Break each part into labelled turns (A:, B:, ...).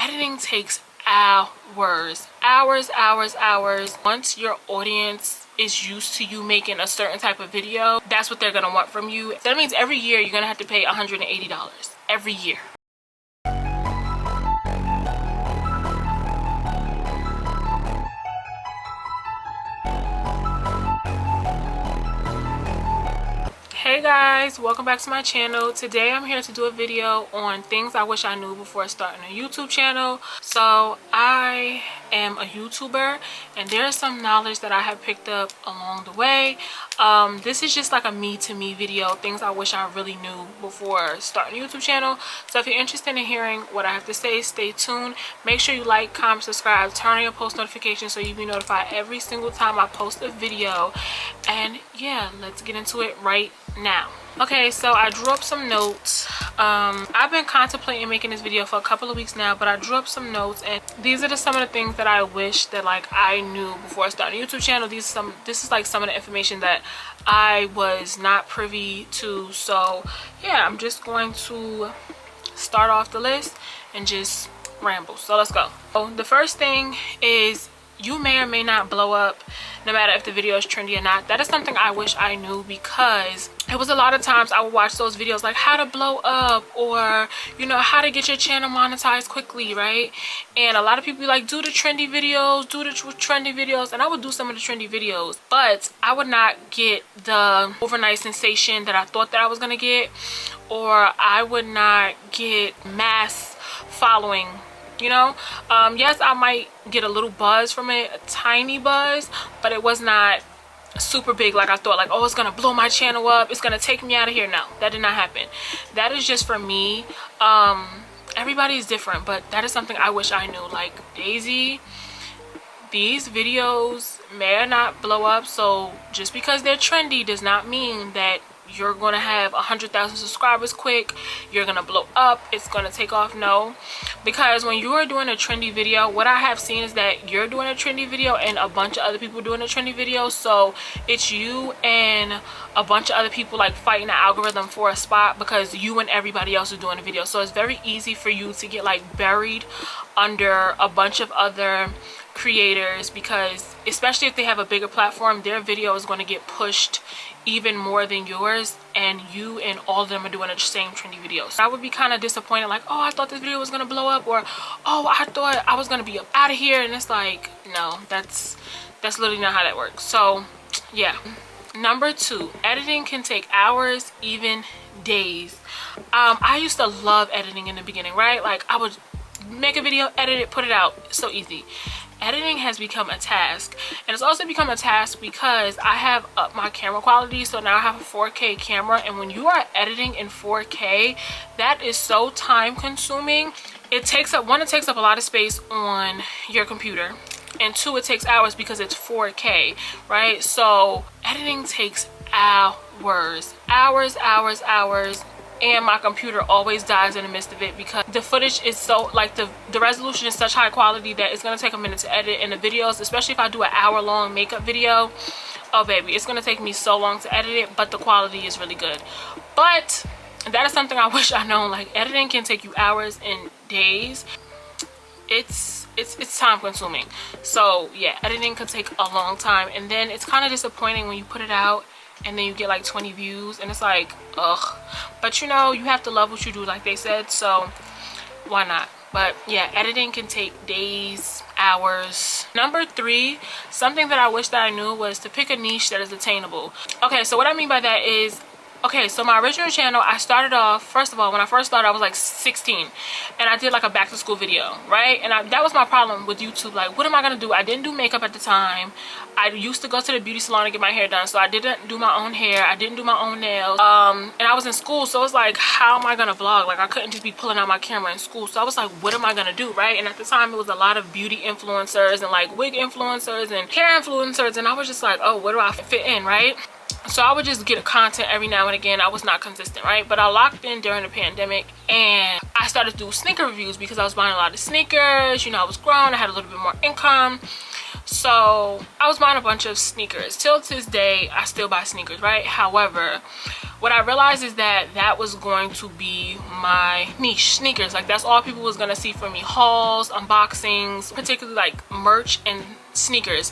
A: editing takes hours. Once your audience is used to you making a certain type of video, that's what they're gonna want from you. That means every year you're gonna have to pay $180 every year. Hey guys, welcome back to my channel. Today I'm here to do a video on things I wish I knew before starting a YouTube channel. So I am a YouTuber and there's some knowledge that I have picked up along the way. This is just like a me to me video, things I wish I really knew before starting a YouTube channel. So if you're interested in hearing what I have to say, stay tuned. Make sure you like, comment, subscribe, turn on your post notifications so you'll be notified every single time I post a video. And yeah, let's get into it right now. Okay, so I drew up some notes. I've been contemplating making this video for a couple of weeks now, but I drew up some notes, and these are some of the things that I wish that like I knew before starting a YouTube channel. This is like some of the information that I was not privy to. So yeah, I'm just going to start off the list and just ramble. So let's go. So the first thing is, you may or may not blow up no matter if the video is trendy or not. That is something I wish I knew, because it was a lot of times I would watch those videos like how to blow up, or you know, how to get your channel monetized quickly, right? And a lot of people be like, do the trendy videos, and I would do some of the trendy videos, but I would not get the overnight sensation that I thought that I was gonna get, or I would not get mass following, you know. Yes, I might get a little buzz from it, a tiny buzz, but it was not super big like I thought, like, oh, it's gonna blow my channel up, it's gonna take me out of here. No, that did not happen. That is just for me. Everybody is different, but that is something I wish I knew. Like, Daisy, these videos may or not blow up, so just because they're trendy does not mean that you're gonna have 100,000 subscribers quick, you're gonna blow up, it's gonna take off. No, because when you are doing a trendy video, what I have seen is that you're doing a trendy video and a bunch of other people doing a trendy video, so it's you and a bunch of other people like fighting the algorithm for a spot, because you and everybody else is doing a video. So it's very easy for you to get like buried under a bunch of other creators, because especially if they have a bigger platform, their video is going to get pushed even more than yours, and you and all of them are doing the same trendy videos. I would be kind of disappointed, like, oh, I thought this video was gonna blow up, or oh, I thought I was gonna be up out of here, and it's like, no, that's literally not how that works. So yeah. Number 2, editing can take hours, even days. I used to love editing in the beginning, right? Like, I would make a video, edit it, put it out. So easy. Editing has become a task, and it's also become a task because I have upped my camera quality. So now I have a 4K camera, and when you are editing in 4K, that is so time consuming. It takes up, one, it takes up a lot of space on your computer, and 2, it takes hours because it's 4K, right? So editing takes hours, and my computer always dies in the midst of it because the footage is so, like, the resolution is such high quality that it's gonna take a minute to edit. And the videos, especially if I do an hour-long makeup video, oh baby, it's gonna take me so long to edit it, but the quality is really good. But that is something I wish I known. Like, editing can take you hours and days. It's time consuming. So yeah, editing could take a long time, and then it's kind of disappointing when you put it out and then you get like 20 views, and it's like, ugh. But you know, you have to love what you do, like they said, so why not? But yeah, editing can take days, hours. Number 3, something that I wish that I knew was to pick a niche that is attainable. Okay, so what I mean by that is, okay, so my original channel, I started off, first of all, when I first started, I was like 16, and I did like a back to school video, right? And that was my problem with YouTube. Like, what am I gonna do? I didn't do makeup at the time. I used to go to the beauty salon to get my hair done, so I didn't do my own hair, I didn't do my own nails, and I was in school, so it was like, how am I gonna vlog? Like, I couldn't just be pulling out my camera in school, so I was like, what am I gonna do, right? And at the time, it was a lot of beauty influencers and like wig influencers and hair influencers, and I was just like, oh, where do I fit in, right? So I would just get a content every now and again. I was not consistent, right? But I locked in during the pandemic, and I started to do sneaker reviews because I was buying a lot of sneakers. You know, I was grown, I had a little bit more income. So I was buying a bunch of sneakers. Till to this day, I still buy sneakers, right? However, what I realized is that that was going to be my niche, sneakers. Like, that's all people was gonna see from me: hauls, unboxings, particularly like merch and sneakers.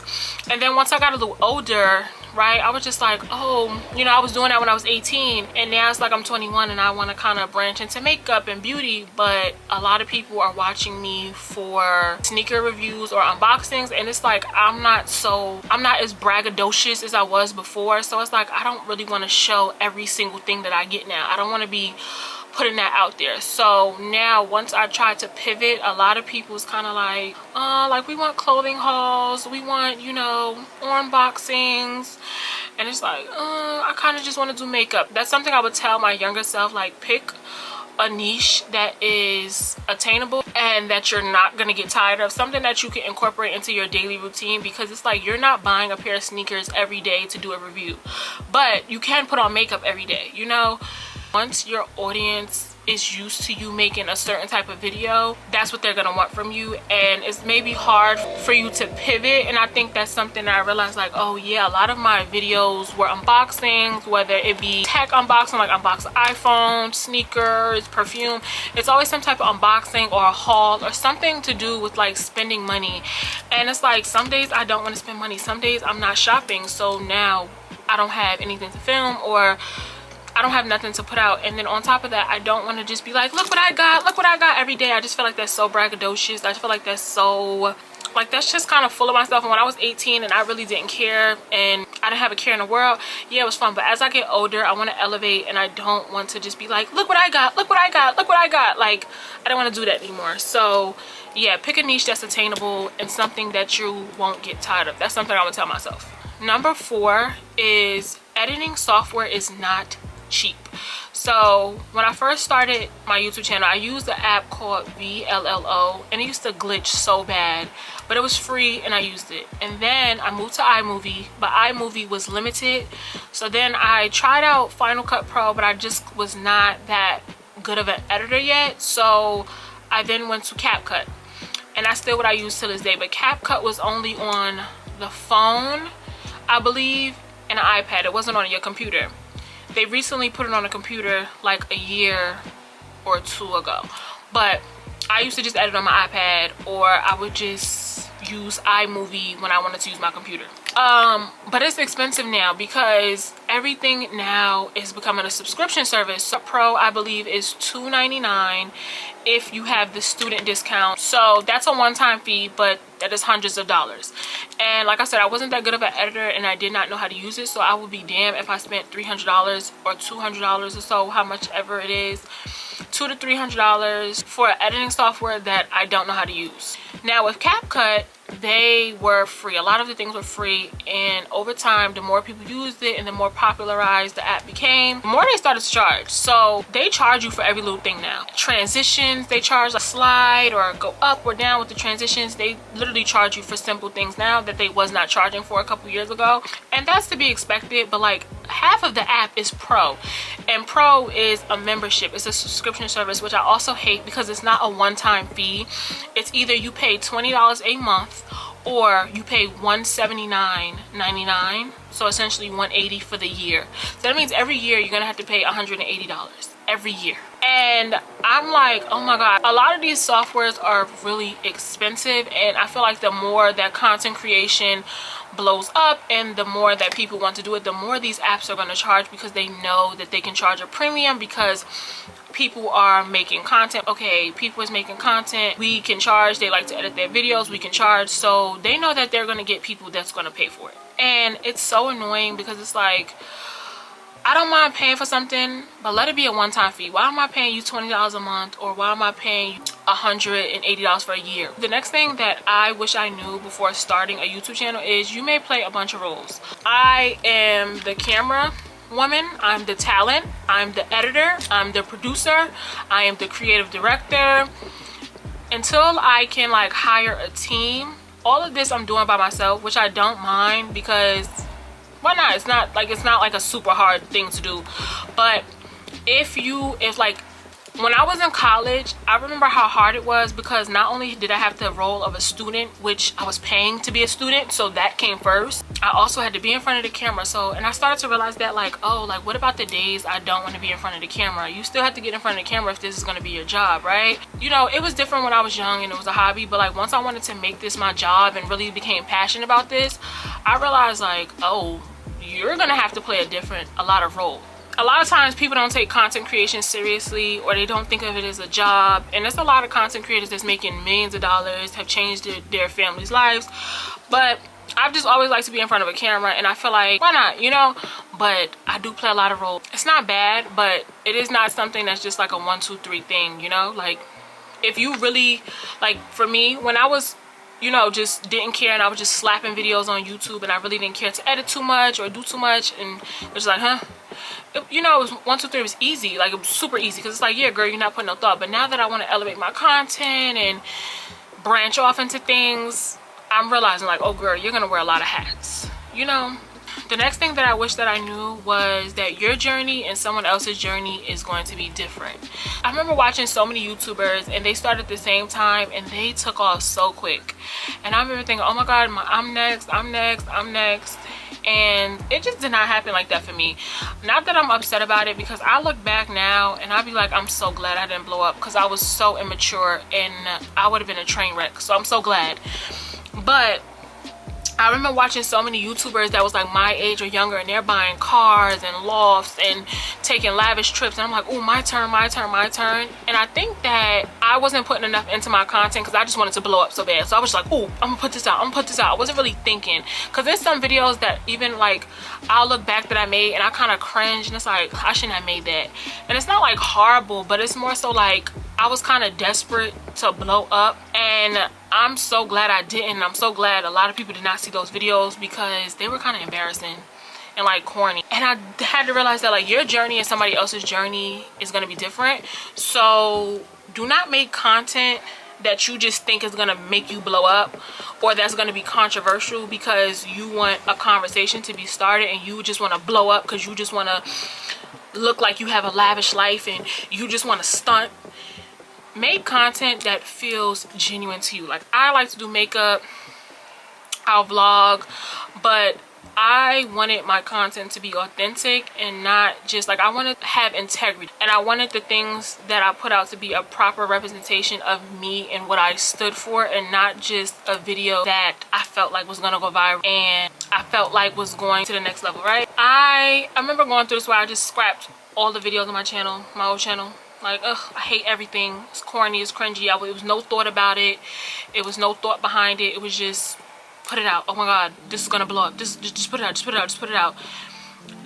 A: And then once I got a little older, right, I was just like, oh, you know, I was doing that when I was 18, and now it's like I'm 21 and I want to kind of branch into makeup and beauty. But a lot of people are watching me for sneaker reviews or unboxings, and it's like I'm not as braggadocious as I was before. So it's like I don't really want to show every single thing that I get now. I don't want to be putting that out there. So now once I tried to pivot, a lot of people's kind of like we want clothing hauls, we want, you know, unboxings, and it's like I kind of just want to do makeup. That's something I would tell my younger self, like, pick a niche that is attainable and that you're not gonna get tired of, something that you can incorporate into your daily routine, because it's like you're not buying a pair of sneakers every day to do a review, but you can put on makeup every day, you know. Once your audience is used to you making a certain type of video, that's what they're gonna want from you, and it's maybe hard for you to pivot. And I think that's something that I realized, like, oh yeah, a lot of my videos were unboxings, whether it be tech unboxing, like unbox iPhone, sneakers, perfume. It's always some type of unboxing or a haul or something to do with like spending money. And it's like some days I don't want to spend money, some days I'm not shopping, so now I don't have anything to film, or I don't have nothing to put out. And then on top of that, I don't want to just be like, look what I got, look what I got every day. I just feel like that's so braggadocious. I feel like that's so, like, that's just kind of full of myself. And when I was 18 and I really didn't care and I didn't have a care in the world, yeah, it was fun. But as I get older, I want to elevate, and I don't want to just be like, look what I got, look what I got, look what I got. Like, I don't want to do that anymore. So yeah, pick a niche that's attainable and something that you won't get tired of. That's something I would tell myself. Number 4 is editing software is not cheap. So when I first started my YouTube channel, I used the app called VLLO, and it used to glitch so bad, but it was free and I used it. And then I moved to iMovie, but iMovie was limited. So then I tried out Final Cut Pro, but I just was not that good of an editor yet. So I then went to CapCut, and that's still what I use to this day. But CapCut was only on the phone, I believe, and an iPad. It wasn't on your computer. They recently put it on a computer like a year or 2 ago, but I used to just edit on my iPad, or I would just use iMovie when I wanted to use my computer. But it's expensive now because everything now is becoming a subscription service. So Pro, I believe, is $2.99 if you have the student discount. So that's a one-time fee, but that is hundreds of dollars. And like I said, I wasn't that good of an editor and I did not know how to use it. So I would be damned if I spent $300 or $200 or so, how much ever it is, $200 to $300 for an editing software that I don't know how to use. Now with CapCut, they were free. A lot of the things were free, and over time, the more people used it and the more popularized the app became, the more they started to charge. So they charge you for every little thing now. Transitions, they charge a slide or go up or down with the transitions. They literally charge you for simple things now that they was not charging for a couple years ago, and that's to be expected. But like, half of the app is Pro, and Pro is a membership. It's a subscription service, which I also hate because it's not a one-time fee. It's either you pay $20 a month or you pay $179.99, so essentially $180 for the year. So that means every year you're gonna have to pay $180 every year. And I'm like, oh my god, a lot of these softwares are really expensive, and I feel like the more that content creation blows up and the more that people want to do it, the more these apps are going to charge, because they know that they can charge a premium because people are making content. Okay, people is making content, we can charge. They like to edit their videos, we can charge. So they know that they're going to get people that's going to pay for it. And it's so annoying because it's like, I don't mind paying for something, but let it be a one-time fee. Why am I paying you $20 a month, or why am I paying you $180 for a year? The next thing that I wish I knew before starting a YouTube channel is you may play a bunch of roles. I am the camera woman, I'm the talent, I'm the editor, I'm the producer, I am the creative director. Until I can like hire a team, all of this I'm doing by myself, which I don't mind, because why not? It's not like a super hard thing to do. But if like When I was in college, I remember how hard it was, because not only did I have the role of a student, which I was paying to be a student, so that came first, I also had to be in front of the camera. And I started to realize that, like, oh, like, what about the days I don't want to be in front of the camera? You still have to get in front of the camera if this is going to be your job, right? You know, it was different when I was young and it was a hobby, but like once I wanted to make this my job and really became passionate about this, I realized, like, oh, you're gonna have to play a lot of roles. A lot of times people don't take content creation seriously, or they don't think of it as a job, and there's a lot of content creators that's making millions of dollars, have changed their families' lives. But I've just always liked to be in front of a camera, and I feel like, why not, you know? But I do play a lot of roles. It's not bad, but it is not something that's just like a 1, 2, 3 thing, you know? Like, if you really, like, for me, when I was, you know, just didn't care and I was just slapping videos on YouTube and I really didn't care to edit too much or do too much, and it was like, huh? You know, it was 1, 2, 3, it was easy. Like, it was super easy, because it's like, yeah, girl, you're not putting no thought. But now that I want to elevate my content and branch off into things, I'm realizing, like, oh girl, you're gonna wear a lot of hats, you know? The next thing that I wish that I knew was that your journey and someone else's journey is going to be different. I remember watching so many YouTubers, and they started at the same time and they took off so quick, and I remember thinking, oh my god, I'm next, I'm next, I'm next. And it just did not happen like that for me. Not that I'm upset about it, because I look back now and I'd be like, I'm so glad I didn't blow up, because I was so immature and I would have been a train wreck. So I'm so glad. But I remember watching so many YouTubers that was like my age or younger, and they're buying cars and lofts and taking lavish trips, and I'm like, oh, my turn, my turn, my turn. And I think that I wasn't putting enough into my content, because I just wanted to blow up so bad. So I was like, oh, I'm gonna put this out, I'm gonna put this out. I wasn't really thinking, because there's some videos that even like I'll look back that I made and I kind of cringe, and it's like, I shouldn't have made that. And it's not like horrible, but it's more so like I was kind of desperate to blow up, and I'm so glad I didn't. I'm so glad a lot of people did not see those videos, because they were kind of embarrassing and like corny. And I had to realize that, like, your journey and somebody else's journey is going to be different. So do not make content that you just think is going to make you blow up, or that's going to be controversial because you want a conversation to be started and you just want to blow up because you just want to look like you have a lavish life and you just want to stunt. Make content that feels genuine to you. Like, I like to do makeup, I'll vlog, but I wanted my content to be authentic and not just like, I want to have integrity, and I wanted the things that I put out to be a proper representation of me and what I stood for, and not just a video that I felt like was gonna go viral and I felt like was going to the next level, right? I remember going through this where I just scrapped all the videos on my channel, my old channel. Like, ugh, I hate everything. It's corny, it's cringy. It was no thought about it. It was no thought behind it. It was just, put it out. Oh my god, this is gonna blow up. Just put it out, just put it out, just put it out.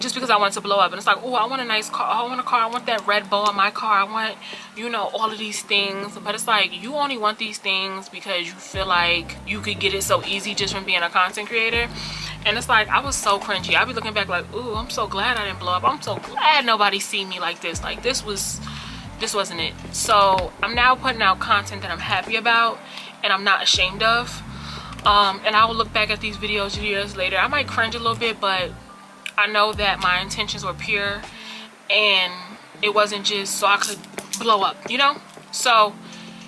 A: Just because I want to blow up. And it's like, oh, I want a nice car. I want a car. I want that red bow on my car. I want, you know, all of these things. But it's like, you only want these things because you feel like you could get it so easy just from being a content creator. And it's like, I was so cringy. I'd be looking back like, ooh, I'm so glad I didn't blow up. I'm so glad nobody seen me like this. Like, this wasn't it. So I'm now putting out content that I'm happy about and I'm not ashamed of. And I will look back at these videos years later. I might cringe a little bit, but I know that my intentions were pure and it wasn't just so I could blow up, you know? So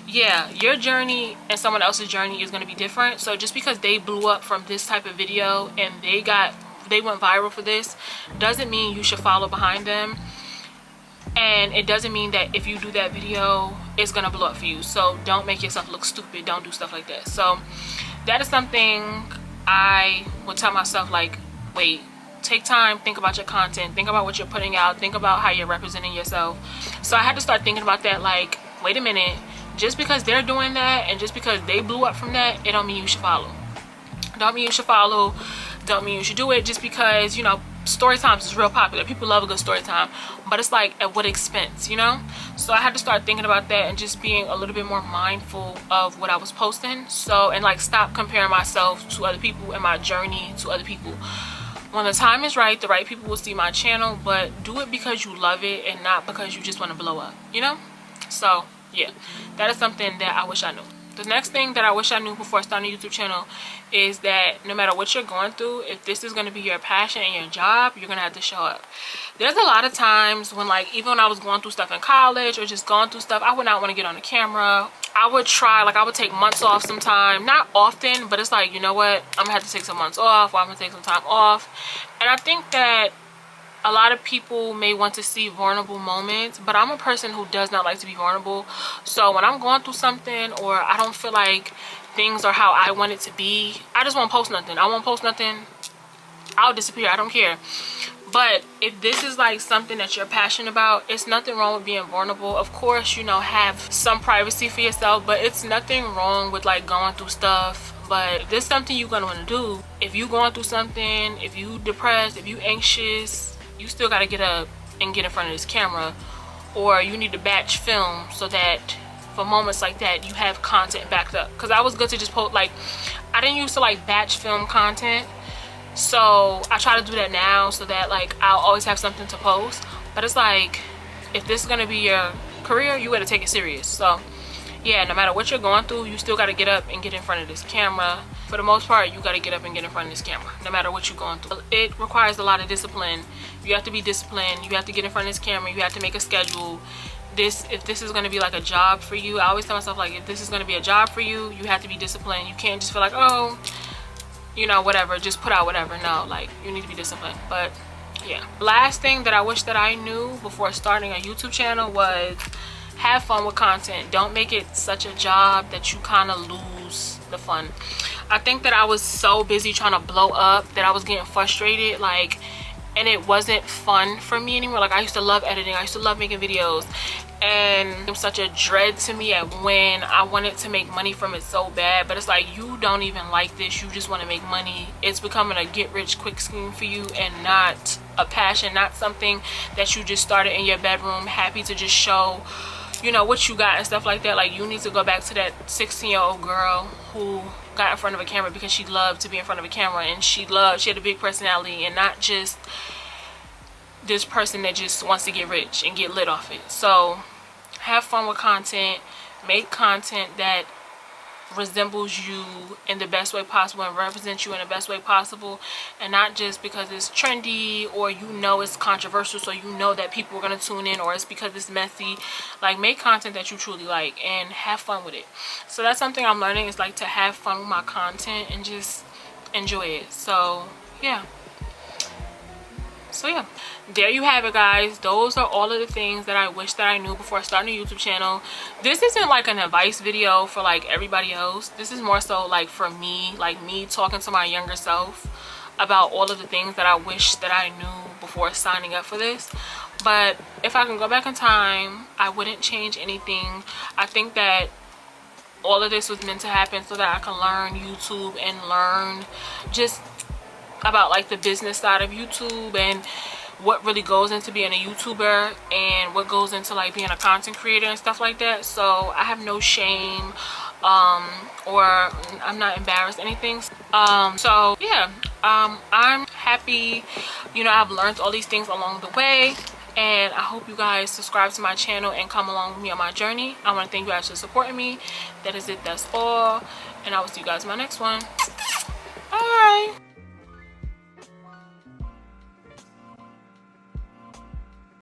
A: yeah, your journey and someone else's journey is going to be different. So just because they blew up from this type of video and they went viral for this, doesn't mean you should follow behind them. And it doesn't mean that if you do that video, it's gonna blow up for you. So don't make yourself look stupid. Don't do stuff like that. So that is something I would tell myself, like, wait, take time, think about your content, think about what you're putting out, think about how you're representing yourself. So I had to start thinking about that, like, wait a minute, just because they're doing that and just because they blew up from that, it don't mean you should follow. Don't mean you should follow, don't mean you should do it just because, you know, story times is real popular. People love a good story time, but it's like, at what expense, you know? So I had to start thinking about that and just being a little bit more mindful of what I was posting. So, and like, stop comparing myself to other people and my journey to other people. When the time is right, the right people will see my channel, but do it because you love it and not because you just want to blow up, you know? So yeah, that is something that I wish I knew. The next thing that I wish I knew before starting a YouTube channel is that no matter what you're going through, if this is going to be your passion and your job, you're going to have to show up. There's a lot of times when, like, even when I was going through stuff in college or just going through stuff, I would not want to get on the camera. I would try, like, I would take months off sometime. Not often, but it's like, you know what? I'm going to have to take some months off, or I'm going to take some time off. And I think that a lot of people may want to see vulnerable moments, but I'm a person who does not like to be vulnerable. So when I'm going through something or I don't feel like things are how I want it to be, I just won't post nothing. I won't post nothing. I'll disappear. I don't care. But if this is like something that you're passionate about, it's nothing wrong with being vulnerable. Of course, you know, have some privacy for yourself, but it's nothing wrong with like going through stuff. But if this is something you're gonna want to do, if you going through something, if you depressed, if you anxious, you still got to get up and get in front of this camera, or you need to batch film so that for moments like that you have content backed up. Because I was good to just post, like, I didn't used to like batch film content, so I try to do that now so that like I'll always have something to post. But it's like, if this is gonna be your career, you gotta take it serious. So yeah, no matter what you're going through, you still got to get up and get in front of this camera. For the most part, you got to get up and get in front of this camera, no matter what you're going through. It requires a lot of discipline. You have to be disciplined. You have to get in front of this camera. You have to make a schedule. If this is going to be like a job for you, I always tell myself, like, if this is going to be a job for you, you have to be disciplined. You can't just feel like, oh, you know, whatever, just put out whatever. No, like, you need to be disciplined. But yeah, last thing that I wish that I knew before starting a YouTube channel was have fun with content. Don't make it such a job that you kind of lose the fun. I think that I was so busy trying to blow up that I was getting frustrated, like, and it wasn't fun for me anymore. Like, I used to love editing, I used to love making videos, and it was such a dread to me at when I wanted to make money from it so bad. But it's like, you don't even like this, you just want to make money. It's becoming a get rich quick scheme for you and not a passion, not something that you just started in your bedroom happy to just show, you know, what you got and stuff like that. Like, you need to go back to that 16-year-old girl who got in front of a camera because she loved to be in front of a camera, and she had a big personality, and not just this person that just wants to get rich and get lit off it. So have fun with content, make content that resembles you in the best way possible and represents you in the best way possible, and not just because it's trendy or you know it's controversial so you know that people are going to tune in, or it's because it's messy. Like, make content that you truly like and have fun with it. So that's something I'm learning, is like to have fun with my content and just enjoy it. So yeah, there you have it, guys. Those are all of the things that I wish that I knew before starting a YouTube channel. This isn't like an advice video for like everybody else. This is more so like for me, like me talking to my younger self about all of the things that I wish that I knew before signing up for this. But if I can go back in time, I wouldn't change anything. I think that all of this was meant to happen so that I can learn YouTube and learn just about like the business side of YouTube and what really goes into being a YouTuber and what goes into like being a content creator and stuff like that. So I have no shame, or I'm not embarrassed anything. So yeah, I'm happy, you know, I've learned all these things along the way, and I hope you guys subscribe to my channel and come along with me on my journey. I want to thank you guys for supporting me. That is it, that's all, and I will see you guys in my next one.